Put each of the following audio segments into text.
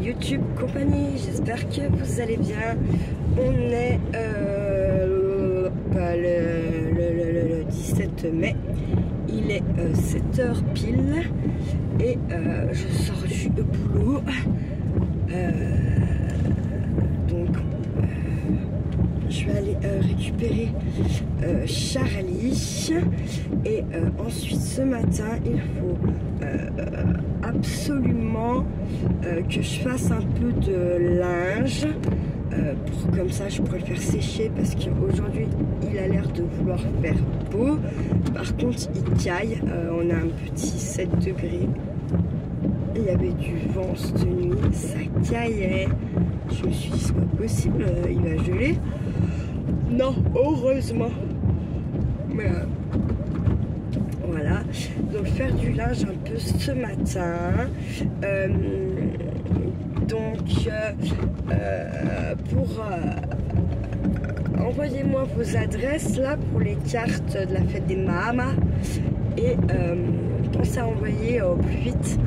YouTube compagnie, j'espère que vous allez bien. On est le 17 mai, il est 7h pile et je sors du boulot. Donc je vais aller récupérer Charlie et ensuite ce matin il faut absolument que je fasse un peu de linge pour comme ça je pourrais le faire sécher parce qu'aujourd'hui il a l'air de vouloir faire beau. Par contre il caille, on a un petit 7 degrés. Il y avait du vent cette nuit, ça caillait. Je me suis dit c'est pas possible, il va geler. Non, heureusement. Mais voilà. Donc faire du linge un peu ce matin. Envoyez-moi vos adresses là pour les cartes de la fête des Mahamas. Et pensez à envoyer au plus vite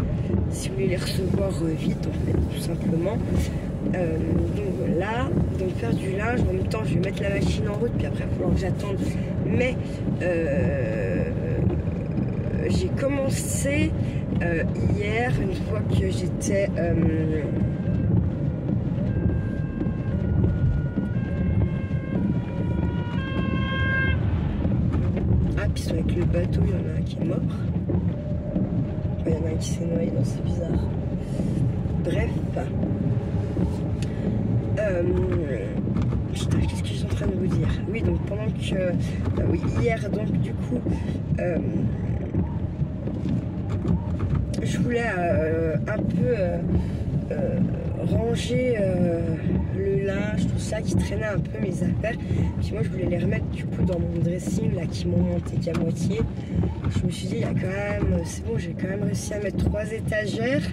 si vous voulez les recevoir vite en fait tout simplement. Donc voilà, donc faire du linge, en même temps je vais mettre la machine en route puis après il va falloir que j'attende. Mais j'ai commencé hier, une fois que j'étais puis ils sont avec le bateau, il y en a un qui est mort. Il y en a un qui s'est noyé, donc c'est bizarre. Bref. Putain, qu'est-ce que je suis en train de vous dire? Oui, donc pendant que... oui, hier, donc du coup... je voulais un peu ranger le linge, tout ça, qui traînait un peu mes affaires. Puis moi, je voulais les remettre du coup dans mon dressing, là, qui m'ont monté qu'à moitié. Je me suis dit, il y a quand même... C'est bon, j'ai quand même réussi à mettre 3 étagères.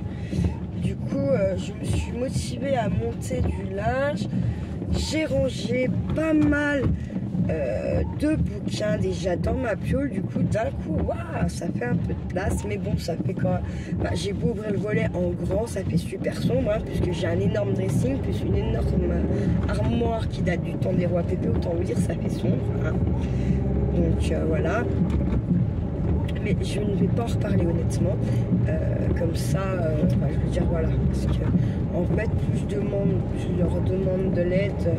Du coup, je me suis motivée à monter du linge. J'ai rangé pas mal de bouquins déjà dans ma piole. Du coup, d'un coup, waouh, ça fait un peu de place. Mais bon, ça fait quand même... Bah, j'ai beau ouvrir le volet en grand, ça fait super sombre, hein, puisque j'ai un énorme dressing, plus une énorme armoire qui date du temps des rois pépés. Autant vous dire, ça fait sombre. Hein. Donc, voilà. Mais je ne vais pas en reparler honnêtement, comme ça, bah, je veux dire voilà, parce que en fait plus je leur demande de l'aide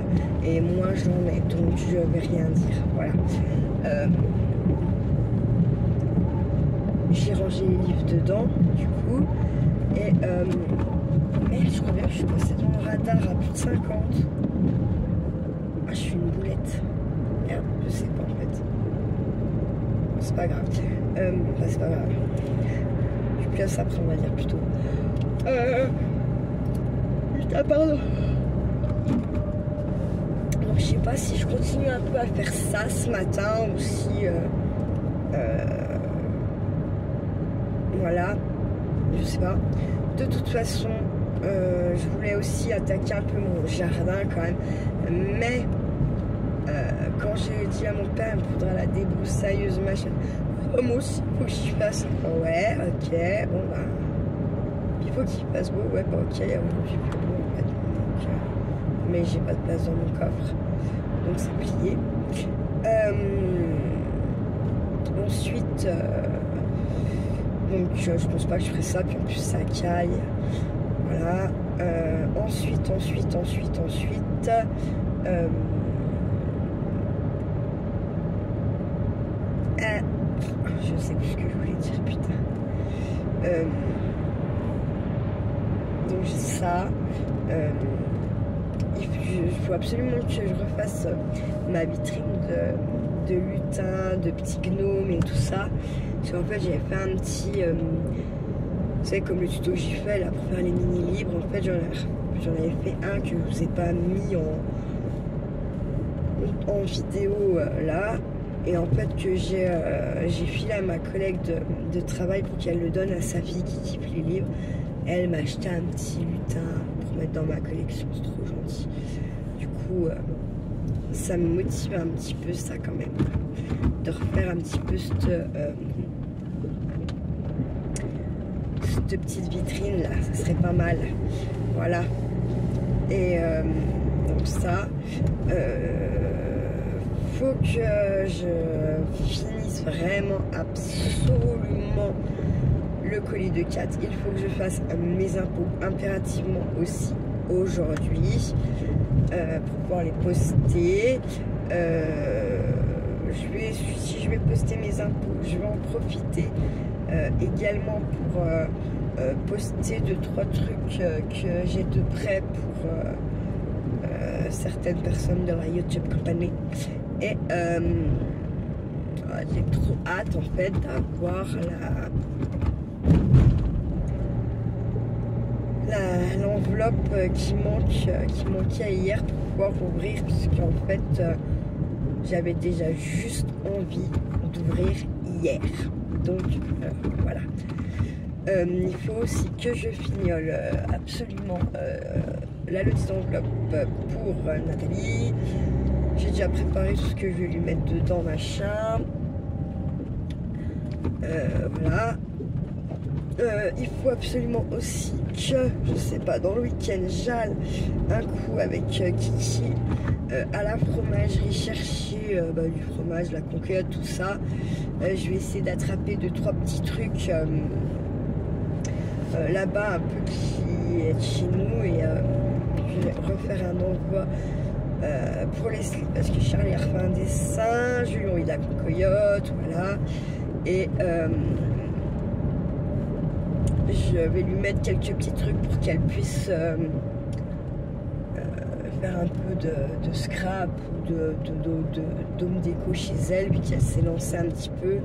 et moins j'en ai, donc je vais rien dire, voilà. J'ai rangé les livres dedans, du coup, et mais je crois bien que je suis passée dans le radar à plus de 50. Ah, je suis une boulette, merde, je sais pas en fait. C'est pas grave. Bah, c'est pas grave. Je place après, on va dire plutôt. Putain, pardon. Donc, je sais pas si je continue un peu à faire ça ce matin ou si. Voilà. Je sais pas. De toute façon, je voulais aussi attaquer un peu mon jardin quand même. Mais. Quand j'ai dit à mon père, il me faudra la débroussailleuse, machin. Oh, moi aussi, il faut que j'y fasse. Ouais, ok, bon bah. Il faut qu'il fasse beau, ouais, bah ok, aujourd'hui plus beau en fait. Donc, mais j'ai pas de place dans mon coffre. Donc c'est plié. Ensuite, donc je pense pas que je ferai ça, puis en plus ça caille. Voilà. Ensuite. Je sais plus ce que je voulais dire, putain. Donc j'ai ça. Il faut absolument que je refasse ma vitrine de lutins, de petits gnomes et tout ça. Parce qu'en fait j'avais fait un petit... vous savez comme le tuto que j'ai fait là pour faire les mini-livres. En fait j'en avais fait un que je vous ai pas mis en vidéo là. Et en fait que j'ai filé à ma collègue de travail pour qu'elle le donne à sa fille qui kiffe les livres. Elle m'a acheté un petit lutin pour mettre dans ma collection, c'est trop gentil. Du coup, ça me motive un petit peu ça quand même. De refaire un petit peu cette deux petites vitrines là, ça serait pas mal. Voilà. Et donc ça, faut que je finisse vraiment absolument le colis de 4. Il faut que je fasse mes impôts impérativement aussi aujourd'hui pour pouvoir les poster. Si je vais poster mes impôts, je vais en profiter également pour poster 2-3 trucs que j'ai de près pour certaines personnes de la YouTube Company. Et j'ai trop hâte en fait d'avoir l'enveloppe qui manquait hier pour pouvoir ouvrir, puisqu'en fait j'avais déjà juste envie d'ouvrir hier. Donc voilà. Il faut aussi que je fignole absolument la lotisse d'enveloppe pour Nathalie. J'ai déjà préparé tout ce que je vais lui mettre dedans, machin. Voilà. Il faut absolument aussi que, je sais pas, dans le week-end, j'aille un coup avec Kiki à la fromagerie chercher du fromage, la conquête, tout ça. Je vais essayer d'attraper 2-3 petits trucs là-bas, un peu qui est chez nous, et je vais refaire un envoi pour les slips parce que Charlie a refait un dessin, Julien il a une coyote, voilà. Et je vais lui mettre quelques petits trucs pour qu'elle puisse faire un peu de scrap ou d'home déco chez elle, vu qu'elle s'est lancée un petit peu.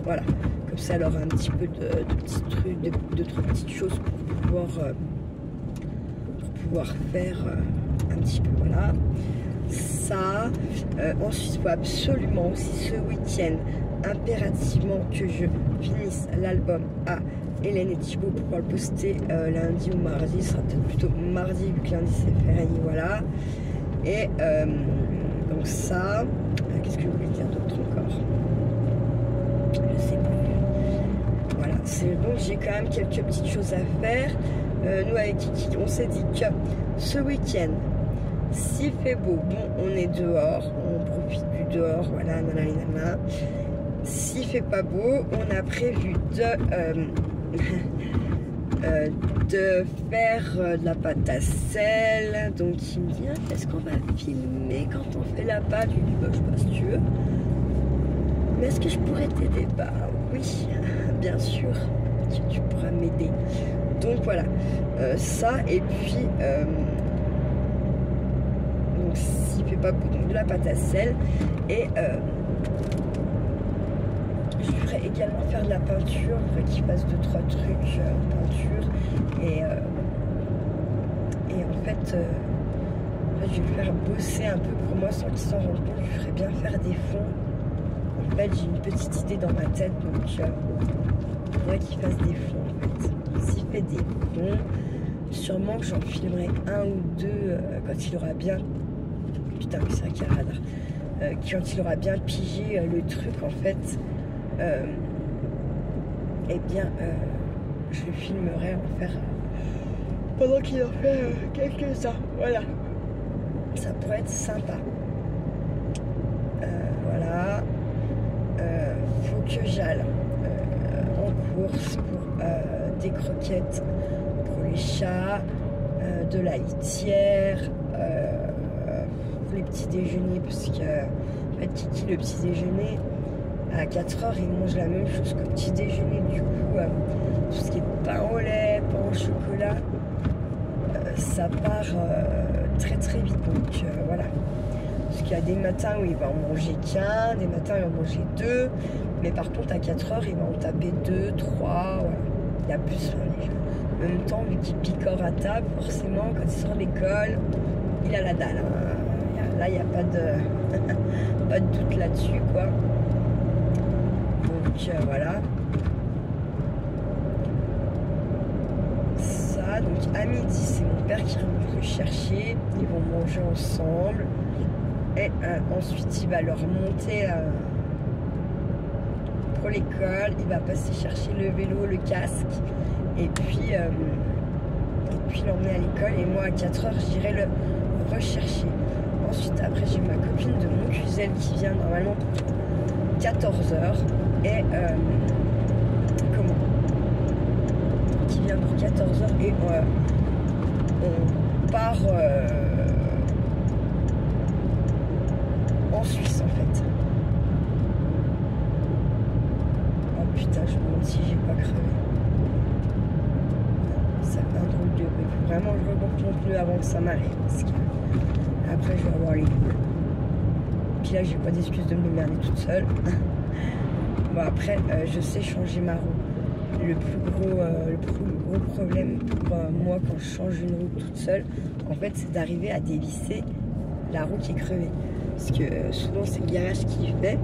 Voilà, comme ça elle aura un petit peu de petits trucs, de 3 petites choses pour pouvoir faire un petit peu, voilà. Ça, ensuite il faut absolument aussi ce week-end impérativement que je finisse l'album à Hélène et Thibaut pour pouvoir le poster lundi ou mardi. Ce sera peut-être plutôt mardi vu que lundi c'est férié, voilà. Et donc ça, qu'est-ce que je voulais dire d'autre encore? Je sais plus. Voilà, donc j'ai quand même quelques petites choses à faire. Nous avec Kiki, on s'est dit que ce week-end, s'il fait beau, bon, on est dehors, on profite du dehors, voilà, nanana. S'il fait pas beau, on a prévu de faire de la pâte à sel. Donc il me dit, est-ce qu'on va filmer quand on fait la pâte? Je lui dis, bah, je sais pas si tu veux. Mais est-ce que je pourrais t'aider? Bah oui, bien sûr, tu pourras m'aider. Donc voilà, ça, et puis donc s'il fait pas beau, donc de la pâte à sel, et je ferai également faire de la peinture, qu'il fasse 2-3 trucs en peinture, et en fait je vais le faire bosser un peu pour moi sans qu'il s'en rende compte. Je ferais bien faire des fonds. En fait j'ai une petite idée dans ma tête, donc il faudrait qu'il fasse des fonds en fait. S'il fait des fonds, sûrement que j'en filmerai un ou deux quand il aura bien, putain mais c'est vrai qu'il y a un radar, quand il aura bien pigé le truc en fait. Eh bien je le filmerai en faire pendant qu'il en fait quelques-uns, voilà, ça pourrait être sympa. Voilà, faut que j'aille en course pour des croquettes pour les chats, de la litière, pour les petits déjeuners, parce que en fait Kiki, le petit déjeuner à 4 h, il mange la même chose que petit déjeuner. Du coup, tout ce qui est pain au lait, pain au chocolat, ça part très très vite. Donc voilà. Parce qu'il y a des matins où il va en manger qu'un, des matins où il va en manger 2. Mais par contre, à 4 h, il va en taper 2, 3. Voilà. Il a plus faim déjà. En même temps, vu qu'il picore à table, forcément, quand il sort de l'école, il a la dalle. Hein. Là, il n'y a pas de, pas de doute là-dessus, quoi. Donc voilà, ça, donc à midi c'est mon père qui rentre le chercher, ils vont manger ensemble, et ensuite il va leur monter pour l'école, il va passer chercher le vélo, le casque, et puis l'emmener à l'école. Et moi, à 4h, j'irai le rechercher. Ensuite, après, j'ai ma copine de Montcuzel qui vient normalement pour 14h. Et qui vient pour 14h. Et on part en Suisse, en fait. Oh putain, je me demande si j'ai pas crevé. Ça fait un drôle de bruit. Faut vraiment que je remonte mon pneu avant que ça m'arrive. Parce que après, je vais avoir les boules. Puis là, j'ai pas d'excuse de me démerder toute seule. Bon, après, je sais changer ma roue. Le plus gros problème pour moi quand je change une roue toute seule, en fait, c'est d'arriver à dévisser la roue qui est crevée. Parce que souvent, c'est le garage qui fait.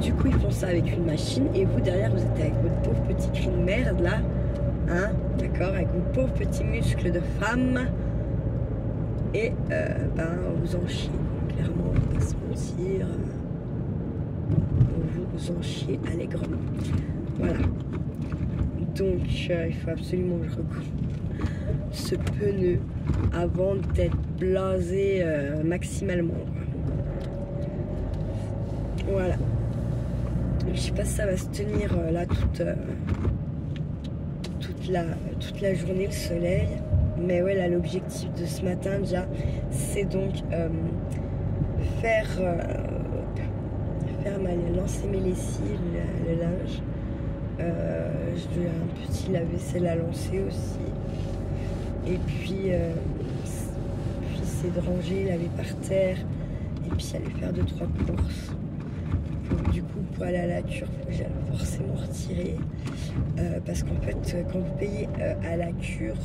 Du coup, ils font ça avec une machine. Et vous, derrière, vous êtes avec votre pauvre petit cri de merde, là. Hein, d'accord, avec vos pauvres petits muscles de femme. Et vous en chiez. Clairement, on va pas se mentir. Vous en chiez allègrement. Voilà. Donc, il faut absolument que je recoupe ce pneu avant d'être blasé maximalement. Voilà. Je sais pas si ça va se tenir là toute la journée, le soleil. Mais ouais, là, l'objectif de ce matin déjà, c'est donc lancer mes lessives, le linge. Je dois un petit lave-vaisselle à lancer aussi. Et puis c'est de ranger, laver par terre. Et puis aller faire 2-3 courses. Du coup, pour aller à la cure, il faut que j'aille forcément retirer. Parce qu'en fait, quand vous payez à la cure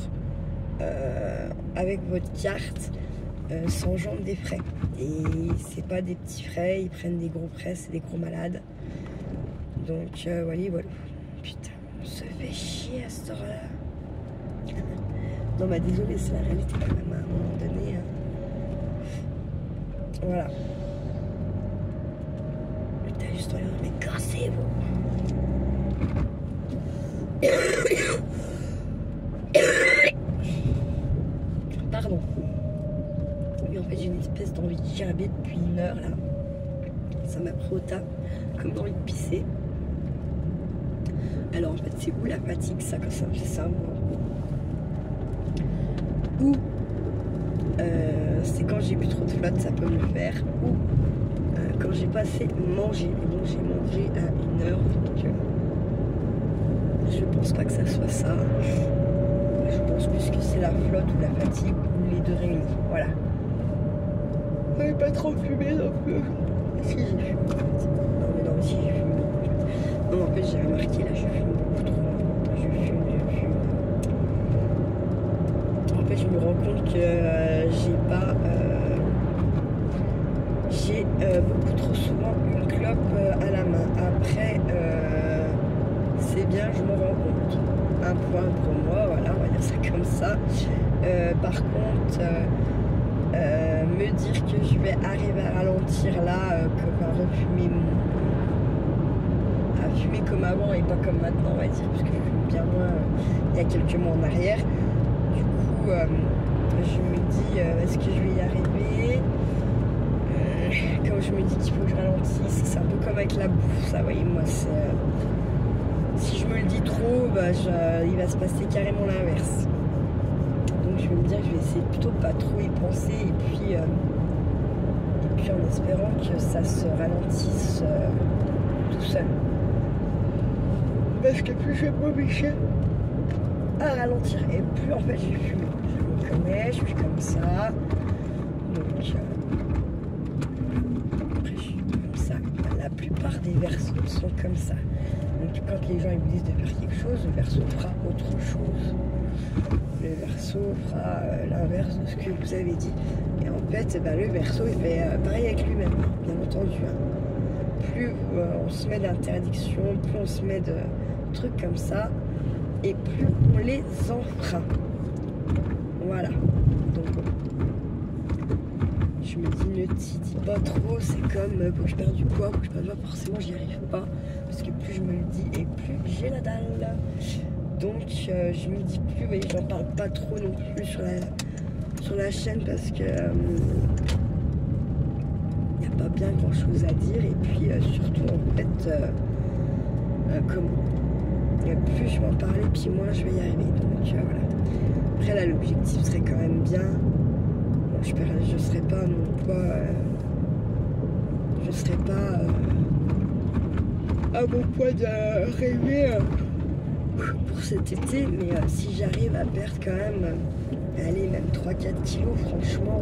avec votre carte, ça engendre des frais. Et c'est pas des petits frais, ils prennent des gros frais, c'est des gros malades. Donc voilà. Putain, on se fait chier à cette heure-là. Non, bah désolé, c'est la réalité quand même, à un moment donné. Voilà. Putain, juste rien, mais cassez-vous. Pardon. Oui, en fait, j'ai une espèce d'envie de gerber depuis 1 heure, là. Ça m'a pris au tas, comme d'envie de pisser. Alors, en fait, c'est où la fatigue, ça, quand ça me fait ça, moi? Ou c'est quand j'ai bu trop de flotte, ça peut me le faire. Ou quand j'ai pas assez mangé. Mais bon, j'ai mangé à 1 heure, donc je pense pas que ça soit ça. Je pense plus que c'est la flotte ou la fatigue ou les deux réunis. Voilà. J'avais pas trop fumé non plus. Si, j'ai fumé en fait. Non, si, j'ai fumé beaucoup. Non, en fait, j'ai remarqué là, je fume beaucoup trop. Je fume. En fait, je me rends compte que j'ai beaucoup trop souvent une clope à la main. Après, c'est bien, je m'en rends compte. Un point pour moi, voilà, on va dire ça comme ça. Par contre, me dire que je vais arriver à ralentir là, à fumer comme avant et pas comme maintenant, on va dire, parce que je fume bien moins il y a quelques mois en arrière. Du coup, je me dis, est-ce que je vais y arriver? Quand je me dis qu'il faut que je ralentisse, c'est un peu comme avec la bouffe, ça, vous voyez, moi, c'est... si je me le dis trop, il va se passer carrément l'inverse. Donc je vais me dire que je vais essayer plutôt pas trop y penser et puis en espérant que ça se ralentisse tout seul. Parce que plus je vais m'obliger à ralentir et plus en fait je vais fumer. Je me connais, je suis comme ça. Donc après je suis comme ça. La plupart des versos sont comme ça. Donc quand les gens ils vous disent de faire quelque chose, le verso fera autre chose. Le verso fera l'inverse de ce que vous avez dit. Et en fait, le verso il fait pareil avec lui-même, bien entendu. Hein. Plus on se met d'interdiction, plus on se met de trucs comme ça, et plus on les enfreint. Voilà. Donc je me dis ne t'y dis pas trop, c'est comme faut que je perde du poids, faut que je perde du poids, forcément j'y arrive pas, parce que plus je me le dis et plus j'ai la dalle. Donc je me dis plus, oui, j'en parle pas trop non plus sur la chaîne parce que y a pas bien grand chose à dire, et puis surtout en fait comment plus je vais en parler, puis moins je vais y arriver. Donc voilà. Après là l'objectif serait quand même bien. Bon, je serais pas mon poids. Je serais pas à mon poids de rêver pour cet été, mais si j'arrive à perdre quand même, allez, même 3-4 kilos, franchement,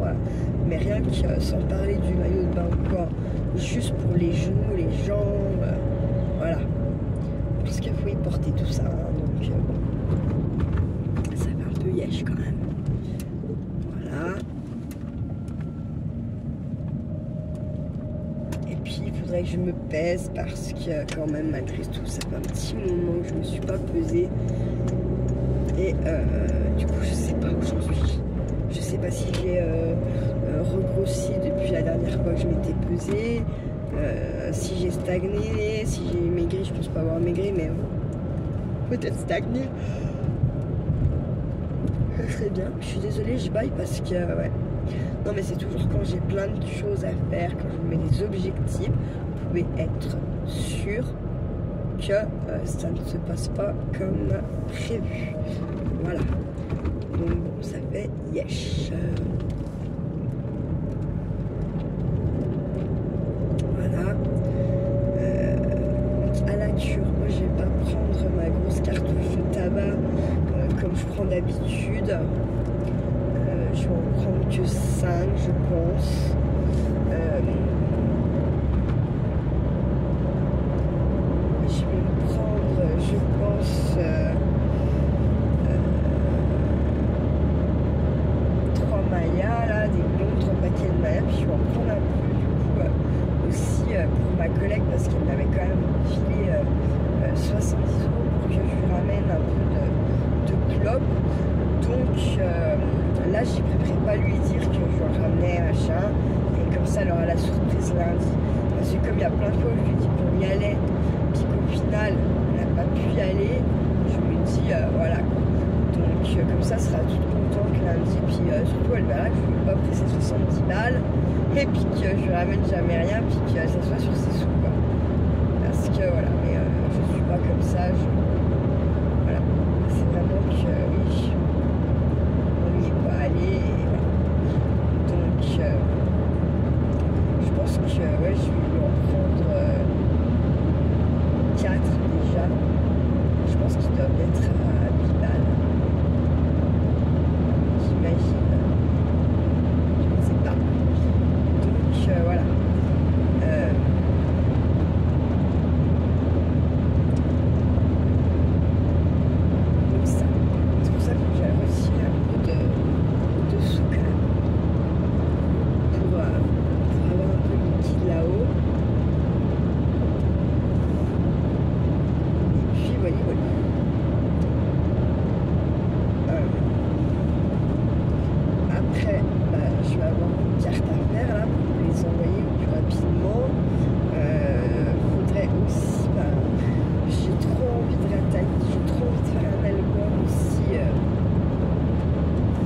mais rien que sans parler du maillot de bain ou quoi, juste pour les genoux, les jambes, voilà. Parce qu'il faut y porter tout ça, hein, donc ça fait un peu yesh quand même. Voilà. Et puis il faudrait que je me pèse parce que quand même malgré tout ça fait un petit moment que je me suis pas pesée. Et du coup je sais pas où j'en suis. Je sais pas si j'ai regrossi depuis la dernière fois que je m'étais pesée. Si j'ai stagné, si j'ai maigri, je pense pas avoir maigri, mais peut-être stagné. Ça serait bien. Je suis désolée, je baille parce que ouais. Non mais c'est toujours quand j'ai plein de choses à faire, quand je me mets des objectifs, vous pouvez être sûr que ça ne se passe pas comme prévu. Voilà. Donc bon, ça fait yesh. À la cure, moi je vais pas prendre ma grosse cartouche de tabac comme je prends d'habitude. Je vais en prendre que 5 je pense. Je vais me prendre, je pense, 3 maillas là, des longs 3 paquets de maillas, puis je vais en prendre un peu du coup aussi pour ma collègue parce qu'elle m'avait quand même filé 70 € pour que je lui ramène un peu de clopes. Donc là j'ai préféré pas lui dire que je lui ramenais machin, et comme ça elle aura la surprise lundi, parce que comme il y a plein de fois où je lui dis qu'on y allait puis qu'au final on n'a pas pu y aller, je lui dis voilà quoi. Donc comme ça sera toute contente lundi, puis surtout elle verra que je ne vais pas presser 70 balles et puis que je lui ramène jamais rien, puis que ça soit sur ses sous quoi. Parce que voilà, mais je suis pas comme ça, voilà, c'est vraiment que oui, on n'y est pas allé, et voilà. Donc je pense que ouais, je vais lui en prendre 4 déjà. Je pense qu'ils doivent être à 8 balles, j'imagine. Je ne sais pas. Donc voilà. Donc ça. C'est pour ça que j'ai reçu un peu de sous quand même. Pour avoir un peu de liquide là-haut. Et puis voilà, voilà. Après, je vais avoir une carte à faire là pour les envoyer le plus rapidement. Faudrait aussi, j'ai trop envie de rattaquer, j'ai trop envie de faire un album aussi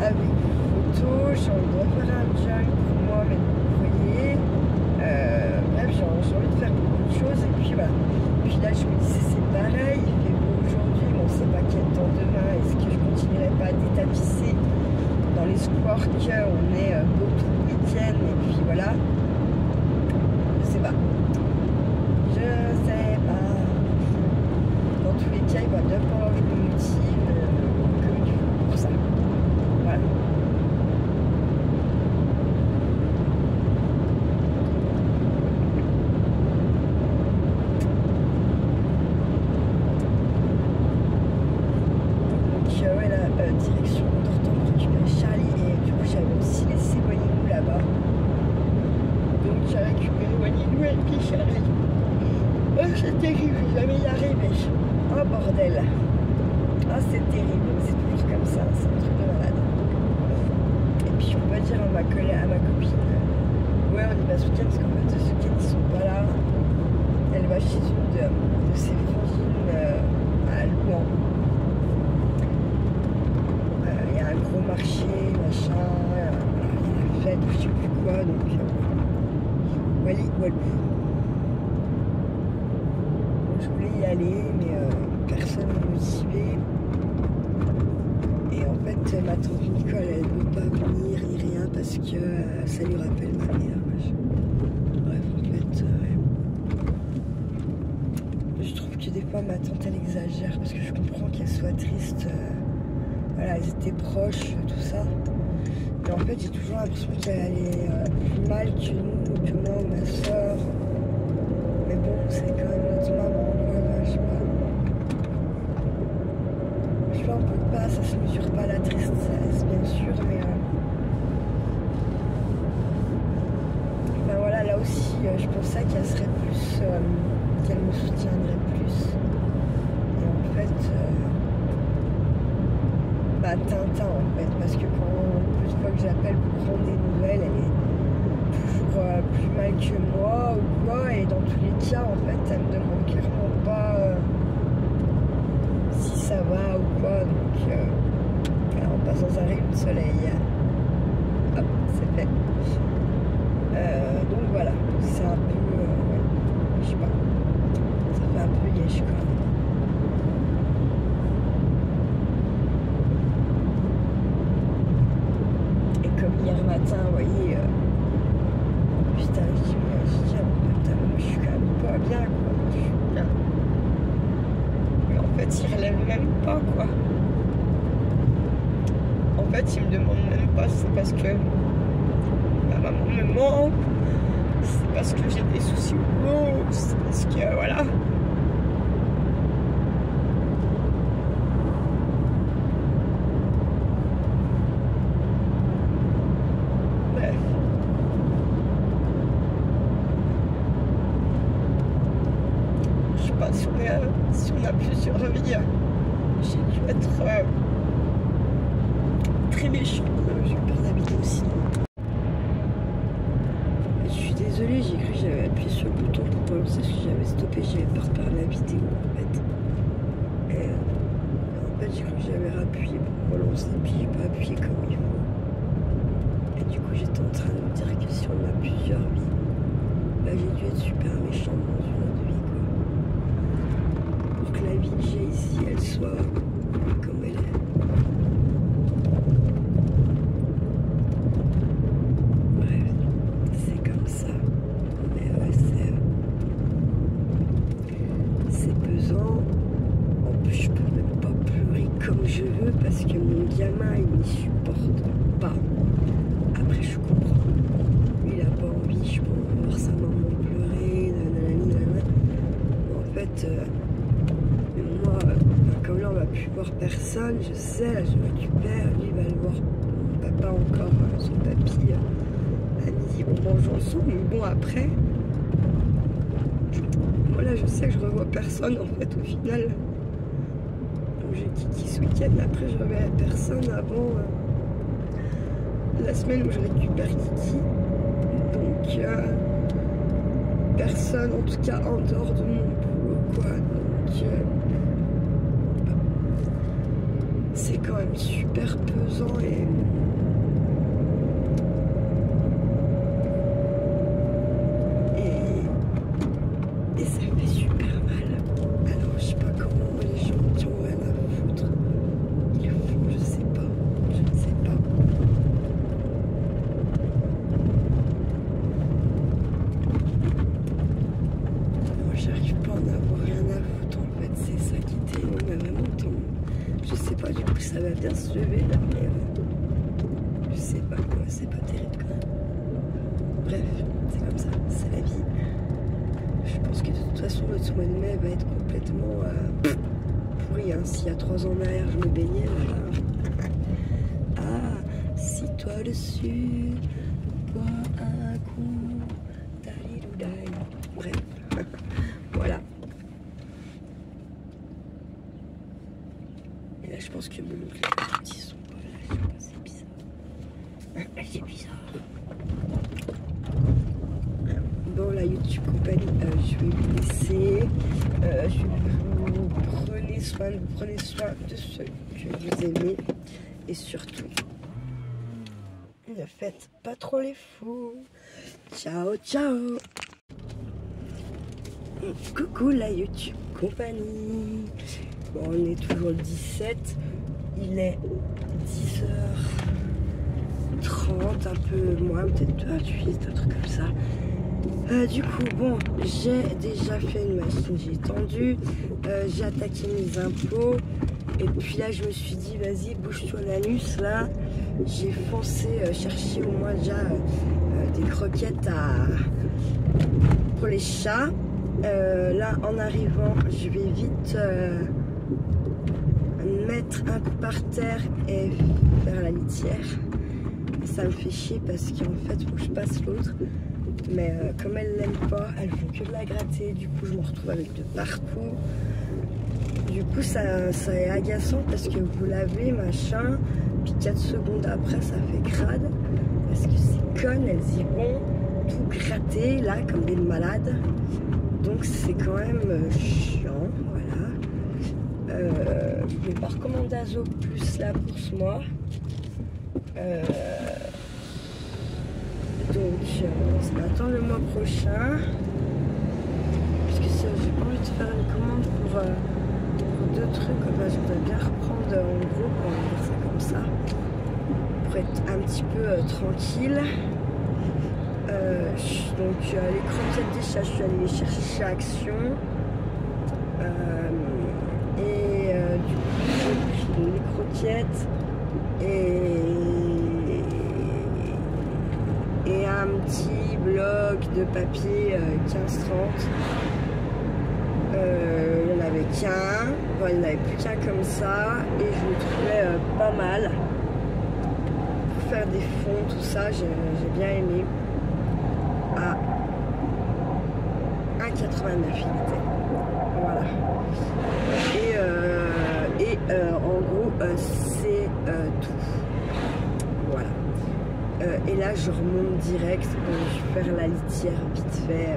avec photos. J'ai envie de refaire un junk pour moi, mais vous voyez. Bref, j'ai envie de faire beaucoup de choses, et puis voilà. Puis là, je me disais, c'est pareil, il fait beau aujourd'hui, mais on ne sait pas quel temps demain. Est-ce que je continuerai pas à détapisser dans l'espoir qu'on est beau tout le week-end, et puis voilà. Je sais pas. Je sais pas. Dans tous les cas, il va bien falloir que je me motive comme il faut pour ça. Voilà. Ouais, la direction Dorton pour récupérer Charlie, et du coup j'avais aussi laissé Waninou là-bas, donc j'ai récupéré Waninou et puis Charlie. Oh, c'est terrible, je vais jamais y arriver. Oh bordel. Ah, c'est terrible, c'est toujours comme ça, c'est un truc de malade. Et puis je peux pas dire à ma copine Walbourg. Je voulais y aller, mais personne ne m'a motivé. Et en fait, ma tante Nicole, elle ne veut pas venir ni rien parce que ça lui rappelle ma mère. Bref, en fait, je trouve que des fois, ma tante, elle exagère parce que je comprends qu'elle soit triste. Voilà, elles étaient proches, tout ça. Et en fait, j'ai toujours l'impression qu'elle allait plus mal que nous, que moi ou ma soeur. Mais bon, c'est quand même notre maman, quoi, je sais pas. Je sais pas, on peut pas, ça se mesure pas la tristesse, bien sûr, mais... Ben voilà, là aussi, je pensais qu'elle serait plus... qu'elle me soutiendrait plus. Et en fait... bah, Tintin, en fait, parce que plus de fois que j'appelle pour prendre des nouvelles, elle est toujours plus mal que moi ou quoi, et dans tous les cas, en fait, elle me demande clairement pas si ça va ou quoi, donc on passe dans un rayon de soleil. Hop, c'est fait. Donc voilà, c'est un peu, je sais pas, ça fait un peu yesh quoi. Hier matin, vous voyez, putain, je dis, putain, moi, je suis quand même pas bien, quoi. Je suis bien. Mais en fait, il relève même pas, quoi. En fait, il me demande même pas, c'est parce que ma maman me manque, c'est parce que j'ai des soucis au boulot, c'est parce que, voilà. Si on a plusieurs vies, j'ai dû être très méchante. Je vais perdre la vidéo aussi. Je suis désolée, j'ai cru que j'avais appuyé sur le bouton pour relancer parce que j'avais stoppé, j'avais peur de perdre la vidéo en fait. Et en fait, j'ai cru que j'avais rappuyé pour relancer, puis j'ai pas appuyé comme il faut. Et du coup, j'étais en train de me dire que si on a plusieurs vies, bah, j'ai dû être super méchante dans une autre vie, quoi. Pour que la vie que j'ai ici, elle soit comme elle est. Bref, c'est comme ça. Mais ouais, c'est pesant. En plus, je peux même pas pleurer comme je veux parce que mon gamin, il n'y supporte pas. Après, je comprends. Lui, il a pas envie, je peux voir sa maman pleurer, nanana. En fait... moi, comme là on va plus voir personne, je sais, là je récupère, lui il va le voir mon papa encore, son papy, à midi, on mange ensemble, mais bon après, moi là je sais que je revois personne en fait au final. Donc j'ai Kiki ce week-end, après je reverrai personne avant la semaine où je récupère Kiki. Donc personne en tout cas en dehors de mon boulot quoi. Donc c'est quand même super pesant et ça fait super mal. Alors je sais pas comment les gens qui ont rien à foutre ils le font, je sais pas, je ne sais pas. Moi j'arrive pas à en avoir rien à foutre en fait, c'est ça qui est terrible, mais vraiment tant. Je sais pas, du coup ça va bien se lever là, mais je sais pas quoi, c'est pas terrible quand même. Bref, c'est comme ça, c'est la vie. Je pense que de toute façon notre mois de mai va être complètement pourri, hein. S'il y a 3 ans en arrière je me baignais là. Ah, si toi dessus, bois un coup, dalidoudaï. Bref, voilà. Et là, je pense que mon oncle et ma tante, ils sont pas là. Je sais pas, c'est bizarre. C'est bizarre. Bon, la YouTube compagnie, je vais vous laisser. Vous prenez soin de ceux que vous aimez. Et surtout, ne faites pas trop les fous. Ciao, ciao. Coucou la YouTube compagnie. Bon, on est toujours le 17. Il est 10h30, un peu moins, peut-être 28, un truc comme ça. Du coup, bon, j'ai déjà fait une machine, j'ai tendu, j'ai attaqué mes impôts. Et puis là, je me suis dit, vas-y, bouge-toi l'anus. Là, j'ai foncé chercher au moins déjà des croquettes pour les chats. Là, en arrivant, je vais vite mettre un coup par terre et faire la litière. Ça me fait chier parce qu'en fait, il faut que je passe l'autre. Mais comme elles l'aiment pas, elles font que de la gratter. Du coup, je me retrouve avec de partout. Du coup, ça est agaçant parce que vous lavez, machin, puis 4 secondes après, ça fait crade. Parce que ces connes, elles y vont tout gratter, là, comme des malades. Donc, c'est quand même chiant, voilà. Je vais pas recommander Azo plus là pour ce mois. Donc, ça m'attend le mois prochain. Parce que ça, j'ai pas envie de faire une commande pour 2 trucs. Enfin, je voudrais bien reprendre en gros, on va faire ça comme ça. Pour être un petit peu tranquille. Donc, les croquettes des chats, je suis allée les chercher chez Action. Du coup, j'ai pris les croquettes et un petit bloc de papier 15-30. Il n'y en avait qu'un, bon, il n'y en avait plus qu'un comme ça, et je le trouvais pas mal pour faire des fonds, tout ça. J'ai bien aimé. À 1,89 il était. Voilà. Et en gros, c'est tout. Voilà. Et là, je remonte direct. Je vais faire la litière vite fait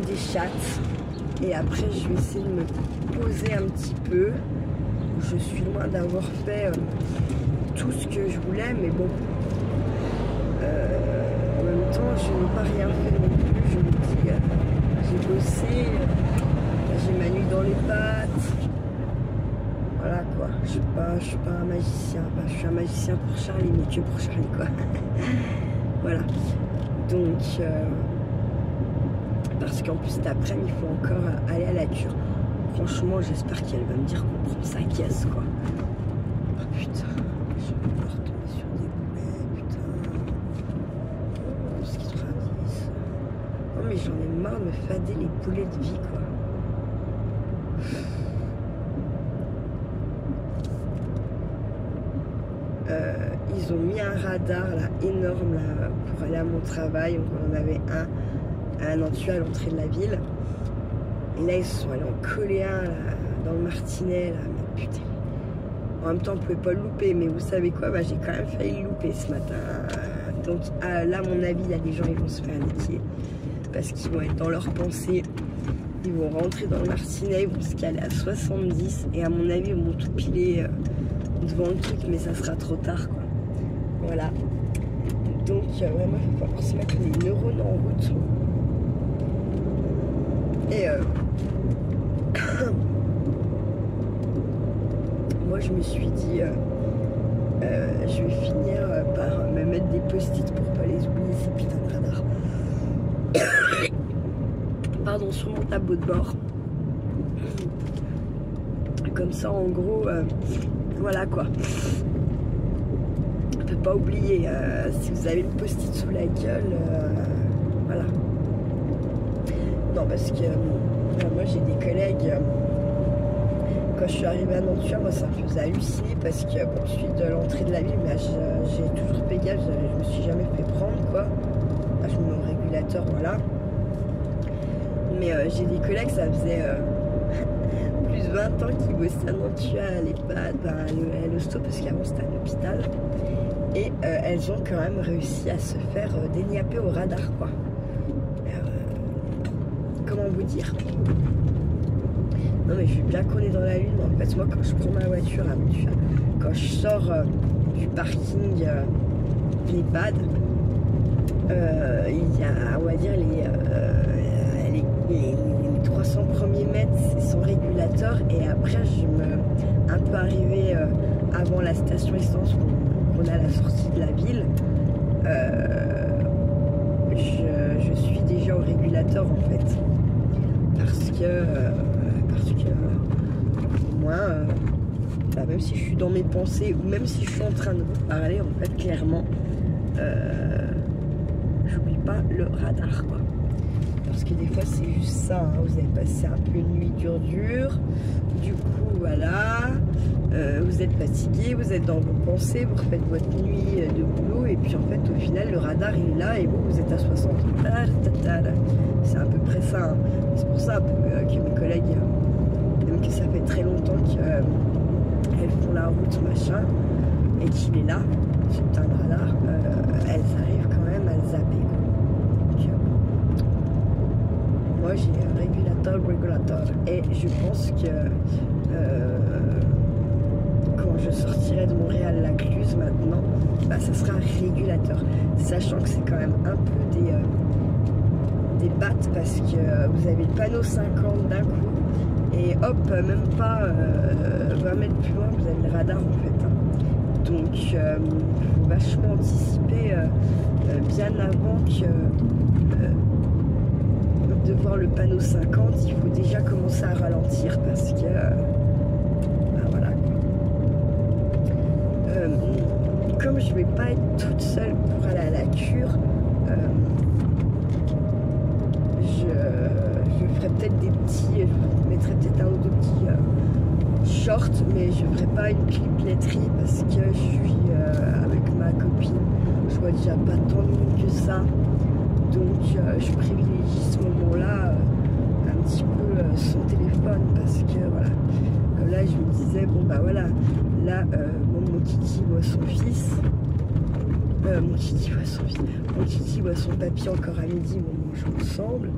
des chattes. Et après, je vais essayer de me poser un petit peu. Je suis loin d'avoir fait tout ce que je voulais, mais bon. En même temps, je n'ai pas rien fait non plus. Je me dis, j'ai bossé, j'ai ma nuit dans les pattes. Voilà quoi, je suis pas un magicien. Enfin, je suis un magicien pour Charlie, mais que pour Charlie quoi. Voilà. Donc, parce qu'en plus cet après-midi, il faut encore aller à la cure. Franchement, j'espère qu'elle va me dire qu'on prend sa caisse quoi. Oh putain, je vais pas retomber sur des boulets, putain. Oh, ce qui 90. Non mais j'en ai marre de me fader les boulets de vie quoi. Ils ont mis un radar là énorme là pour aller à mon travail. Donc on en avait un à Nantua à l'entrée de la ville. Et là ils sont allés en coller un là, dans le Martinet là. Mais putain. En même temps on pouvait pas le louper. Mais vous savez quoi, bah, j'ai quand même failli le louper ce matin. Donc là à mon avis, là les gens ils vont se faire niquer. Parce qu'ils vont être dans leurs pensées. Ils vont rentrer dans le Martinet, ils vont se caler à 70. Et à mon avis ils vont tout piler devant le truc. Mais ça sera trop tard quoi. Voilà. Donc vraiment il va falloir se mettre les neurones en route. Et moi je me suis dit je vais finir par me mettre des post-it pour pas les oublier ces putains de radars. Pardon, sur mon tableau de bord. Comme ça en gros voilà quoi. On peut pas oublier si vous avez le post-it sous la gueule voilà. Non parce que moi j'ai des collègues quand je suis arrivée à Nantua, moi ça me faisait halluciner parce que bon, je suis de l'entrée de la ville mais j'ai toujours fait gaffe, je me suis jamais fait prendre quoi. Je me mets au régulateur voilà. Mais j'ai des collègues, ça faisait plus de 20 ans qu'ils bossaient à Nantua, à l'EHPAD, à l'hosto parce qu'avant c'était un hôpital. Et elles ont quand même réussi à se faire déniapper au radar quoi. Comment vous dire? Non mais je suis bien qu'on est dans la lune. En fait moi quand je prends ma voiture à Nantua, quand je sors du parking l'EHPAD, il y a, on va dire, les 300 premiers mètres, c'est sans régulateur. Et après, je me un peu arrivé avant la station essence où on a la sortie de la ville. Je suis déjà au régulateur en fait. Parce que moi, même si je suis dans mes pensées ou même si je suis en train de vous parler, en fait, clairement, j'oublie pas le radar, quoi. Parce que des fois, c'est juste ça, hein. Vous avez passé un peu une nuit dure, du coup, voilà, vous êtes fatigué, vous êtes dans vos pensées, vous refaites votre nuit de boulot, et puis en fait, au final, le radar, il est là, et vous êtes à 60. C'est à peu près ça, hein. C'est pour ça que mes collègues, même que ça fait très longtemps qu'elles font la route, machin, et qu'il est là, c'est un radar, elles arrivent quand même à le zapper, quoi. Moi j'ai un régulateur et je pense que quand je sortirai de Montréal-Lacluse maintenant, bah, ça sera un régulateur, sachant que c'est quand même un peu des battes parce que vous avez le panneau 50 d'un coup et hop, même pas 20 mètres plus loin vous avez le radar en fait, hein. Donc il faut vachement anticiper bien avant que de voir le panneau 50, il faut déjà commencer à ralentir parce que ben voilà. Comme je vais pas être toute seule pour aller à la cure, je ferai peut-être des petits, je mettrai peut-être un ou deux petits shorts, mais je ferai pas une clipletterie parce que je suis avec ma copine, je vois déjà pas tant de monde que ça. Donc je privilégie ce moment-là un petit peu sans téléphone parce que voilà, là je me disais bon bah voilà, là mon Kiki voit son fils, mon Kiki voit son papy encore à midi, on mange ensemble,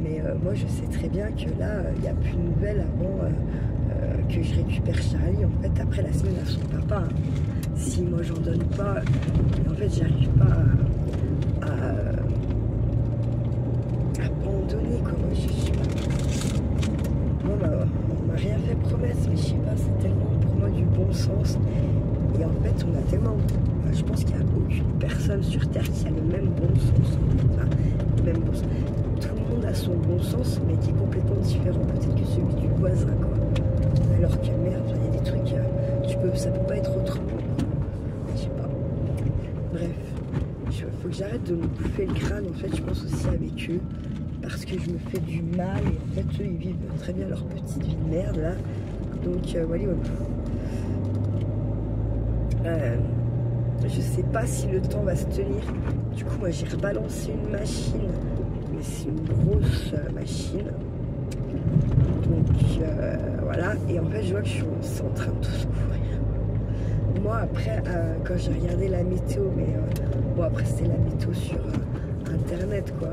mais moi je sais très bien que là il n'y a plus de nouvelles avant que je récupère Charlie en fait après la semaine à son papa, hein. Si moi j'en donne pas, en fait j'arrive pas à abandonner, quoi. Moi, je sais pas. Moi, on m'a rien fait promesse, mais je sais pas, c'est tellement pour moi du bon sens. Et en fait, on a tellement. Je pense qu'il n'y a aucune personne sur Terre qui a le même bon sens. Enfin, le même bon sens. Tout le monde a son bon sens, mais qui est complètement différent, peut-être que celui du voisin, quoi. Alors que merde, il y a des trucs, ça peut pas être autrement. Je sais pas. Bref. Faut que j'arrête de me bouffer le crâne, en fait, je pense aussi avec eux, parce que je me fais du mal, et en fait, eux, ils vivent très bien leur petite vie de merde, là. Donc, voilà. Je sais pas si le temps va se tenir. Du coup, moi, j'ai rebalancé une machine, mais c'est une grosse machine. Donc, voilà. Et en fait, je vois que c'est en train de tous courir. Moi, après, quand j'ai regardé la météo, mais bon, après, c'était la météo sur Internet, quoi.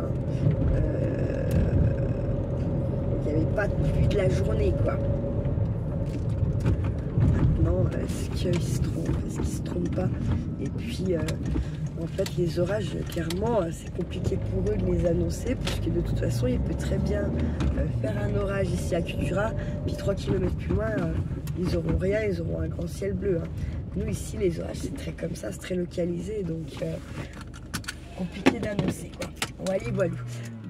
Il n'y avait pas de pluie de la journée, quoi. Maintenant, est-ce qu'ils se trompent? Est-ce qu'ils se trompent pas? Et puis, en fait, les orages, clairement, c'est compliqué pour eux de les annoncer, puisque de toute façon, il peut très bien faire un orage ici à Cultura, puis 3 km plus loin, ils auront rien, ils auront un grand ciel bleu, hein. Nous, ici, les orages, c'est très comme ça, c'est très localisé, donc compliqué d'annoncer, quoi. Voilà.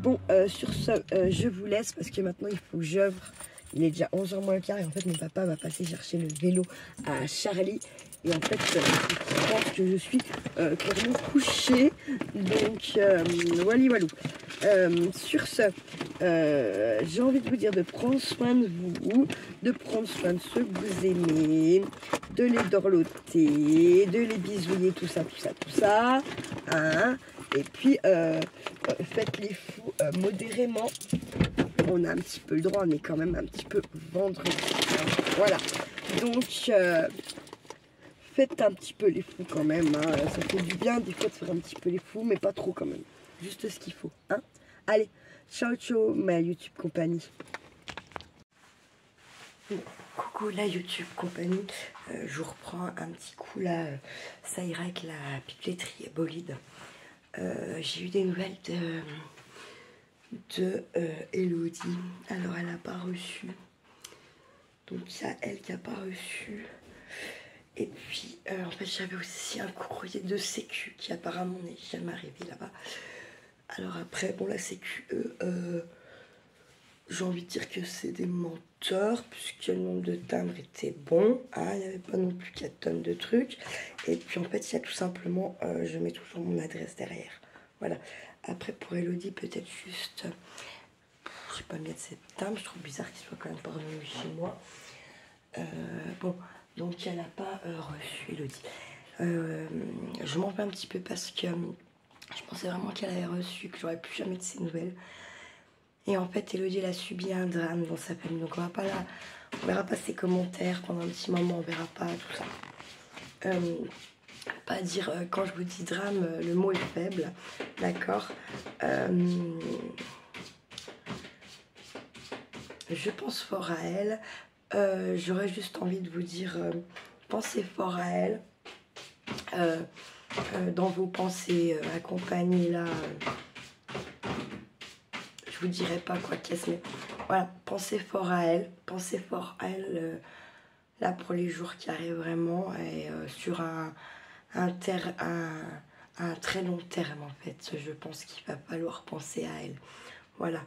Bon, sur ce, je vous laisse, parce que maintenant, il faut que j'œuvre. Il est déjà 11h moins le quart, et en fait, mon papa va passer chercher le vélo à Charlie. Et en fait, je pense que je suis clairement couchée. Donc, voilà. Sur ce, j'ai envie de vous dire de prendre soin de vous, de prendre soin de ceux que vous aimez, de les dorloter, de les bisouiller, tout ça. Hein. Et puis, faites les fous modérément. On a un petit peu le droit, on est quand même un petit peu vendredi. Voilà. Donc, faites un petit peu les fous quand même, hein. Ça fait du bien des fois de faire un petit peu les fous, mais pas trop quand même. Juste ce qu'il faut, hein. Allez, ciao, ma YouTube compagnie. Coucou la YouTube compagnie. Je vous reprends un petit coup là. Ça ira avec la pipetterie bolide. J'ai eu des nouvelles de Elodie. Alors elle n'a pas reçu. Donc il y a elle qui n'a pas reçu. Et puis en fait j'avais aussi un courrier de Sécu qui apparemment n'est jamais arrivé là-bas. Alors après, bon la Sécu, j'ai envie de dire que c'est des menteurs, puisque le nombre de timbres était bon. Ah, il n'y avait pas non plus 4 tonnes de trucs. Et puis en fait, il y a tout simplement, je mets toujours mon adresse derrière. Voilà. Après, pour Elodie, peut-être juste, je sais pas mettre cette timbre, je trouve bizarre qu'il soit quand même pas revenu chez moi. Bon, donc elle n'a pas reçu Elodie. Je m'en vais un petit peu parce que je pensais vraiment qu'elle avait reçu, que j'aurais plus jamais de ses nouvelles. Et en fait, Elodie, elle a subi un drame dans sa famille. Donc on verra pas ses commentaires pendant un petit moment, on verra pas tout ça. Pas dire, quand je vous dis drame, le mot est faible, d'accord. Je pense fort à elle. J'aurais juste envie de vous dire, pensez fort à elle. Dans vos pensées, accompagnez-la. Je vous dirai pas quoi qu'est-ce, mais voilà, pensez fort à elle, là pour les jours qui arrivent vraiment, et sur un très long terme en fait, je pense qu'il va falloir penser à elle, voilà.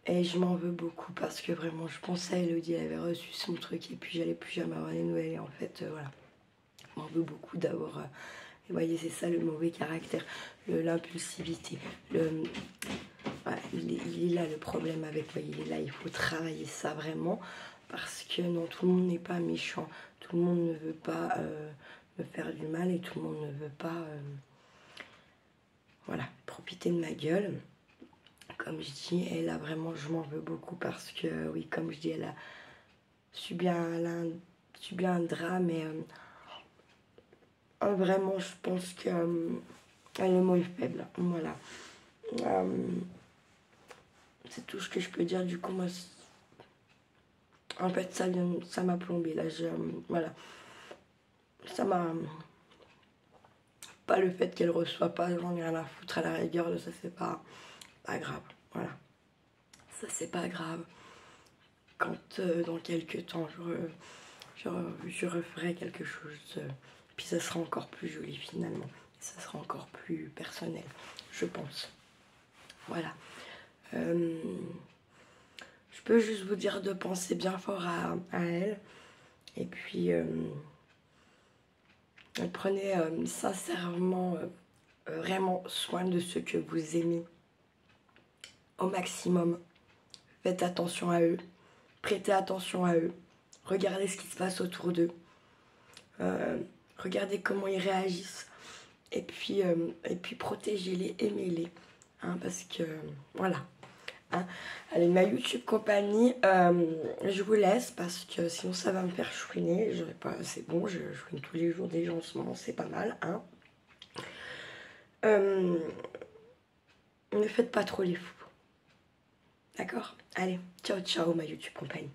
Et je m'en veux beaucoup parce que vraiment je pensais à Elodie, elle avait reçu son truc et puis j'allais plus jamais avoir des nouvelles, et en fait voilà, je m'en veux beaucoup d'avoir, et vous voyez c'est ça le mauvais caractère, l'impulsivité, voilà, il est là le problème avec moi, il est là, il faut travailler ça vraiment, parce que non, tout le monde n'est pas méchant, tout le monde ne veut pas me faire du mal et tout le monde ne veut pas voilà, profiter de ma gueule. Comme je dis, et là vraiment je m'en veux beaucoup parce que oui, comme je dis, elle a subi un drame et vraiment je pense que le mot est faible, voilà. C'est tout ce que je peux dire. Du coup, moi, en fait, ça m'a plombé. Là, voilà. Ça m'a... Pas le fait qu'elle reçoit pas, j'en ai rien à foutre à la rigueur. Ça, c'est pas grave. Voilà. Ça, c'est pas grave. Quand, dans quelques temps, je referai quelque chose, puis ça sera encore plus joli, finalement. Ça sera encore plus personnel, je pense. Voilà. Je peux juste vous dire de penser bien fort à elle. Et puis, prenez sincèrement, vraiment soin de ceux que vous aimez au maximum. Faites attention à eux. Prêtez attention à eux. Regardez ce qui se passe autour d'eux. Regardez comment ils réagissent. Et puis protégez-les, aimez-les. Hein, parce que, voilà. Hein. Allez, ma YouTube compagnie, je vous laisse parce que sinon ça va me faire chouiner. C'est bon, je chouine tous les jours des gens en ce moment, c'est pas mal. Hein. Ne faites pas trop les fous. D'accord? Allez, ciao ciao ma YouTube compagnie.